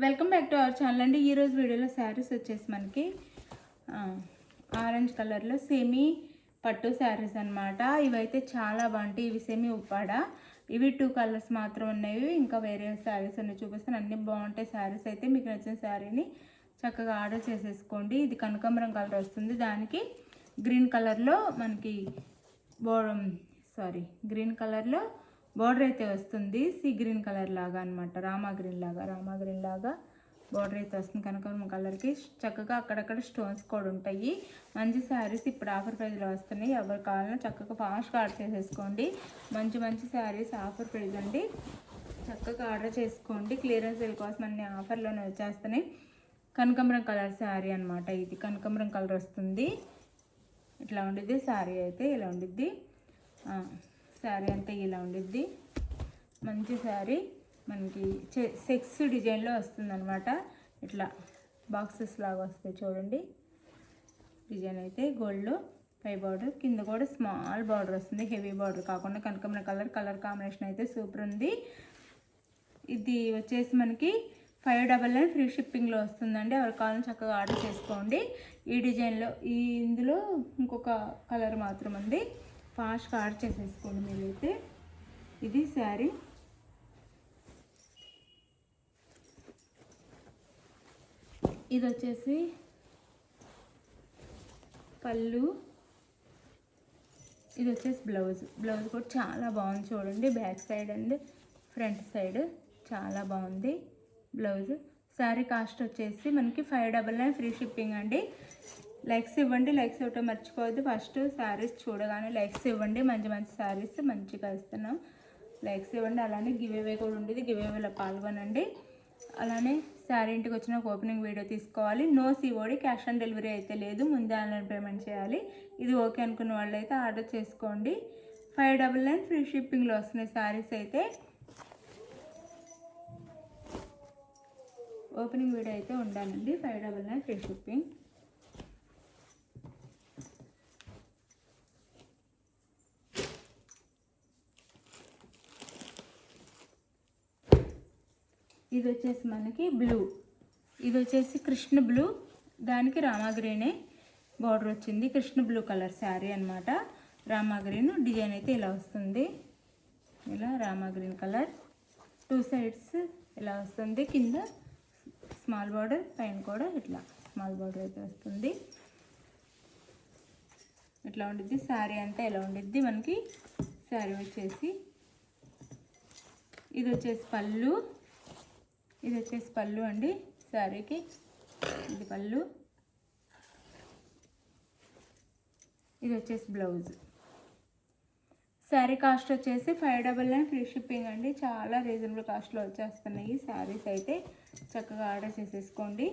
Welcome back to our channel అండి. ఈరోజు వీడియోలో శారీస్ వచ్చేసి మనకి ఆరెంజ్ కలర్లో సెమీ పట్టు శారీస్ అనమాట. ఇవైతే చాలా బాగుంటాయి. ఇవి సెమీ ఉప్పాడ. ఇవి 2 కలర్స్ మాత్రం ఉన్నాయి. ఇంకా వేరే శారీస్ అన్ని చూపిస్తాను. అన్నీ బాగుంటాయి శారీస్. అయితే మీకు నచ్చిన శారీని చక్కగా ఆర్డర్ చేసేసుకోండి. ఇది కనకాంబరం కలర్ వస్తుంది. దానికి గ్రీన్ కలర్లో మనకి గ్రీన్ కలర్లో బోర్డర్ అయితే వస్తుంది. సీ గ్రీన్ కలర్ లాగా అనమాట. రామా గ్రీన్ లాగా బోర్డర్ అయితే వస్తుంది. కనకాంబరం కలర్కి చక్కగా అక్కడక్కడ స్టోన్స్ కూడా ఉంటాయి. మంచి శారీస్ ఇప్పుడు ఆఫర్ ప్రైస్లో వస్తున్నాయి. ఎవరు కావాలన్నా చక్కగా ఫాస్ట్గా ఆర్డర్ చేసేసుకోండి. మంచి శారీస్ ఆఫర్ ప్రైస్ అండి. చక్కగా ఆర్డర్ చేసుకోండి. క్లియరెన్స్ సేల్ కోసం అన్ని ఆఫర్లోనే వచ్చేస్తున్నాయి. కనకాంబరం కలర్ శారీ అనమాట. ఇది కనకాంబరం కలర్ వస్తుంది. ఇట్లా ఉండిద్ది శారీ అయితే. ఇలా ఉండిద్ది శారీ అంతా. ఇలా ఉండిద్ది మంచి శారీ. మనకి చెక్స్ డిజైన్లో వస్తుంది అనమాట. ఇట్లా బాక్సెస్ లాగా వస్తాయి చూడండి. డిజైన్ అయితే గోల్డ్లో పై బార్డర్, కింద కూడా స్మాల్ బార్డర్ వస్తుంది. హెవీ బార్డర్ కాకుండా కనకాంబరం కలర్ కాంబినేషన్ అయితే సూపర్ ఉంది. ఇది వచ్చేసి మనకి 599 ఫ్రీ షిప్పింగ్లో వస్తుందండి. ఎవరి కావాలని చక్కగా ఆర్డర్ చేసుకోండి. ఈ డిజైన్లో ఇందులో ఇంకొక కలర్ మాత్రం ఉంది. ఫాస్ట్గా ఆర్డర్ చేసేసుకోండి మీరైతే. ఇది శారీ. ఇది వచ్చేసి పళ్ళు. ఇది వచ్చేసి బ్లౌజ్ కూడా చాలా బాగుంది చూడండి. Back side and front side చాలా బాగుంది బ్లౌజ్. శారీ కాస్ట్ వచ్చేసి మనకి 599 ఫ్రీ షిప్పింగ్ అండి. లైక్స్ ఇవ్వండి. లైక్స్ ఇవ్వటం మర్చిపోవద్దు. ఫస్ట్ శారీస్ చూడగానే లైక్స్ ఇవ్వండి. మంచి శారీస్ మంచిగా ఇస్తున్నాం. లైక్స్ ఇవ్వండి. అలానే గివ్ అవే కూడా ఉండేది. గివ్ అవేలో పాల్గొనండి. అలానే శారీ ఇంటికి వచ్చిన ఓపెనింగ్ వీడియో తీసుకోవాలి. No COD, cash on delivery అయితే లేదు. ముందే ఆన్లైన్ పేమెంట్ చేయాలి. ఇది ఓకే అనుకున్న వాళ్ళు అయితే ఆర్డర్ చేసుకోండి. 599 ఫ్రీ షిప్పింగ్లో వస్తున్నాయి శారీస్ అయితే. ఓపెనింగ్ వీడియో అయితే ఉండాలండి. 599 ఫ్రీ షిప్పింగ్. ఇది వచ్చేసి మనకి బ్లూ. ఇది వచ్చేసి కృష్ణ బ్లూ. దానికి రామా గ్రీనే బార్డర్ వచ్చింది. కృష్ణ బ్లూ కలర్ శారీ అనమాట. రామా గ్రీన్ డిజైన్ అయితే ఇలా వస్తుంది. ఇలా రామా గ్రీన్ కలర్ 2 సైడ్స్ ఇలా వస్తుంది. కింద స్మాల్ బార్డర్, పైన కూడా ఇట్లా స్మాల్ బార్డర్ అయితే వస్తుంది. ఇట్లా ఉండిద్ది శారీ అంతా. ఇలా ఉండిద్ది మనకి శారీ వచ్చేసి. ఇది వచ్చేసి పళ్ళు. ఇది వచ్చేసి పళ్ళు అండి శారీకి. ఇది పళ్ళు. ఇది వచ్చేసి బ్లౌజ్. శారీ కాస్ట్ వచ్చేసి 599 ఫ్రీ షిప్పింగ్ అండి. చాలా రీజనబుల్ కాస్ట్లో వచ్చేస్తున్నాయి శారీస్ అయితే. చక్కగా ఆర్డర్ చేసేసుకోండి.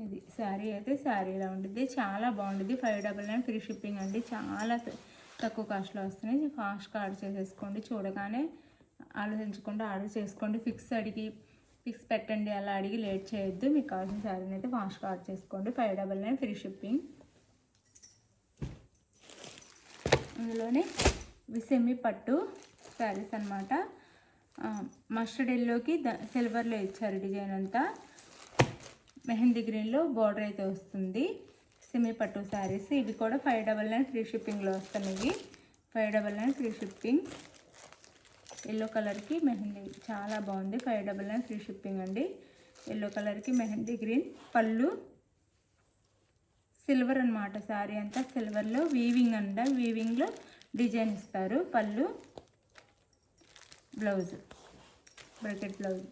ఇది శారీ అయితే. శారీ ఇలా ఉంటుంది. చాలా బాగుంటుంది. 599 ఫ్రీ షిప్పింగ్ అండి. చాలా తక్కువ కాస్ట్లో వస్తున్నాయి. ఫాస్ట్గా ఆర్డర్ చేసేసుకోండి. చూడగానే ఆలోచించకుండా ఆర్డర్ చేసుకోండి. ఫిక్స్ పెట్టండి. అలా అడిగి లేట్ చేయొద్దు. మీకు కావాల్సిన శారీని అయితే ఫాస్ట్గా ఆర్డర్ చేసుకోండి. 599 ఫ్రీ షిప్పింగ్. అందులోనే సెమీ పట్టు శారీస్ అనమాట. మస్టర్డ్ ఎల్లోకి సిల్వర్లో ఇచ్చారు డిజైన్ అంతా. మెహందీ గ్రీన్లో బార్డర్ అయితే వస్తుంది. సెమీ పట్టు శారీస్. ఇవి కూడా 599 ఫ్రీ షిప్పింగ్లో వస్తున్నాయి. 599 ఫ్రీ షిప్పింగ్. ఎల్లో కలర్కి మెహందీ చాలా బాగుంది. 599 ఫ్రీ షిప్పింగ్ అండి. ఎల్లో కలర్కి మెహందీ గ్రీన్. పళ్ళు సిల్వర్ అనమాట. శారీ అంతా సిల్వర్లో వీవింగ్లో డిజైన్ ఇస్తారు. పళ్ళు blouse bracket blouse.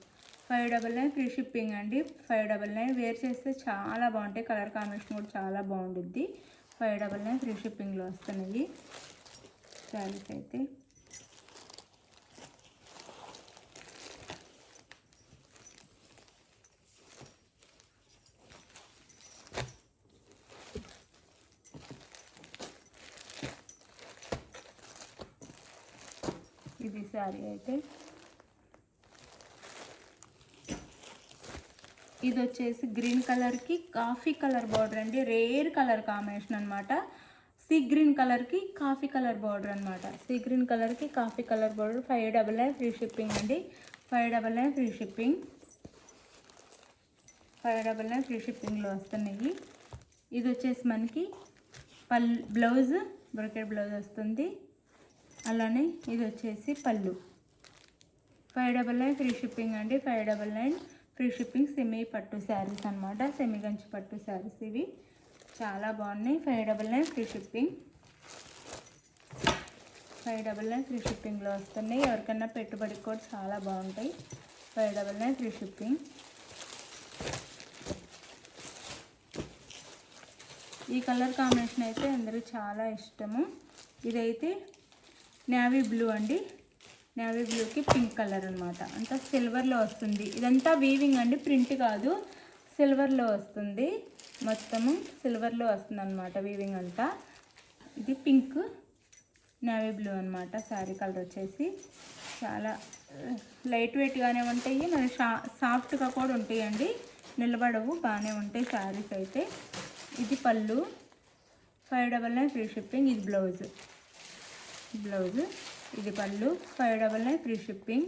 599 free shipping అండి. 599 వేర్ చేస్తే చాలా బాగుంటాయి. కలర్ కాంబినేషన్ కూడా చాలా బాగుంటుంది. 599 ఫ్రీ షిప్పింగ్లో వస్తున్నాయి శారీస్ అయితే. ఇది శారీ అయితే. ఇది వచ్చేసి గ్రీన్ కలర్కి కాఫీ కలర్ బార్డర్ అండి. రేర్ కలర్ కాంబినేషన్ అనమాట. సీ గ్రీన్ కలర్కి కాఫీ కలర్ బార్డర్ అనమాట. సీ గ్రీన్ కలర్కి coffee colour border. 599 free shipping అండి. 599 ఫ్రీ షిప్పింగ్. 599 ఫ్రీ షిప్పింగ్లో వస్తున్నాయి. ఇది వచ్చేసి మనకి బ్లౌజ్ బ్రొకెట్ బ్లౌజ్ వస్తుంది. అలానే ఇది వచ్చేసి పళ్ళు. 599 ఫ్రీ షిప్పింగ్ అండి. 599 ఫ్రీ షిప్పింగ్. సెమీ పట్టు శారీస్ అనమాట. సెమీ గంచి పట్టు శారీస్ ఇవి చాలా బాగున్నాయి. 599 ఫ్రీ షిప్పింగ్. 599 ఫ్రీ షిప్పింగ్లో వస్తున్నాయి. ఎవరికైనా పెట్టుబడికి కూడా చాలా బాగుంటాయి. 599 ఫ్రీ షిప్పింగ్. ఈ కలర్ కాంబినేషన్ అయితే అందరూ చాలా ఇష్టము. ఇదైతే నేవీ బ్లూ అండి. నేవీ బ్లూకి పింక్ కలర్ అనమాట. అంతా సిల్వర్లో వస్తుంది. ఇదంతా వీవింగ్ అండి, ప్రింట్ కాదు. సిల్వర్లో వస్తుంది, మొత్తము సిల్వర్లో వస్తుంది అనమాట వీవింగ్ అంతా. ఇది పింక్ నేవీ బ్లూ అనమాట. శారీ కలర్ వచ్చేసి చాలా లైట్ వెయిట్గానే ఉంటాయి, మరి సాఫ్ట్గా కూడా ఉంటాయండి, నిలబడవు, బాగానే ఉంటాయి శారీస్ అయితే. ఇది పళ్ళు. 599 ఫ్రీ షిప్పింగ్. ఇది బ్లౌజ్. ఇది పళ్ళు. 599 ఫ్రీ షిప్పింగ్.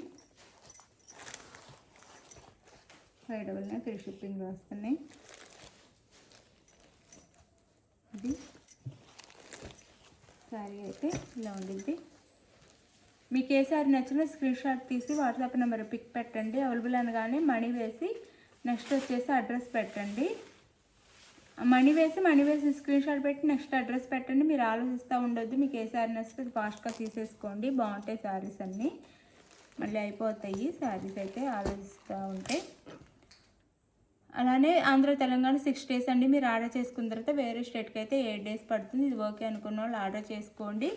599 ఫ్రీ షిప్పింగ్లో వస్తున్నాయి. ఇది శారీ అయితే ఇలా ఉండిద్ది. మీకు ఏ శారీ నచ్చినా స్క్రీన్ షాట్ తీసి వాట్సాప్ నెంబర్ పిక్ పెట్టండి. అవైలబుల్ అనగానే మనీ వేసి నెక్స్ట్ వచ్చేసి అడ్రస్ పెట్టండి. మనీ వేసి స్క్రీన్ షాట్ పెట్టి నెక్స్ట్ అడ్రస్ పెట్టండి. మీరు ఆలోచిస్తూ ఉండొద్దు. మీకు ఏ శారీ నచ్చితే ఫాస్ట్గా తీసేసుకోండి. బాగుంటాయి శారీస్ అన్నీ, మళ్ళీ అయిపోతాయి శారీస్ అయితే ఆలోచిస్తూ ఉంటే. అలానే ఆంధ్ర తెలంగాణ 6 days అండి. మీరు ఆర్డర్ చేసుకున్న తర్వాత వేరే స్టేట్కి అయితే 8 days పడుతుంది. ఇది ఓకే అనుకున్న వాళ్ళు ఆర్డర్ చేసుకోండి.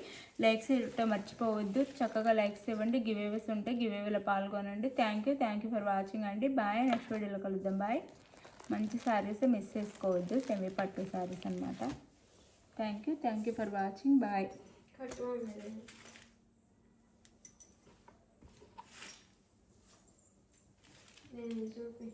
లైక్స్ ఇవ్వటం మర్చిపోవద్దు. చక్కగా లైక్స్ ఇవ్వండి. గివేవేస్ ఉంటాయి, గివేవేలో పాల్గొనండి. థ్యాంక్ యూ ఫర్ వాచింగ్ అండి. బాయ్. నెక్స్ట్ వీడియోలో కలుద్దాం. బాయ్. మంచి శారీస్ మిస్ చేసుకోవద్దు, సెమీ పట్టు శారీస్ అనమాట. Thank you for watching. Bye. చూపి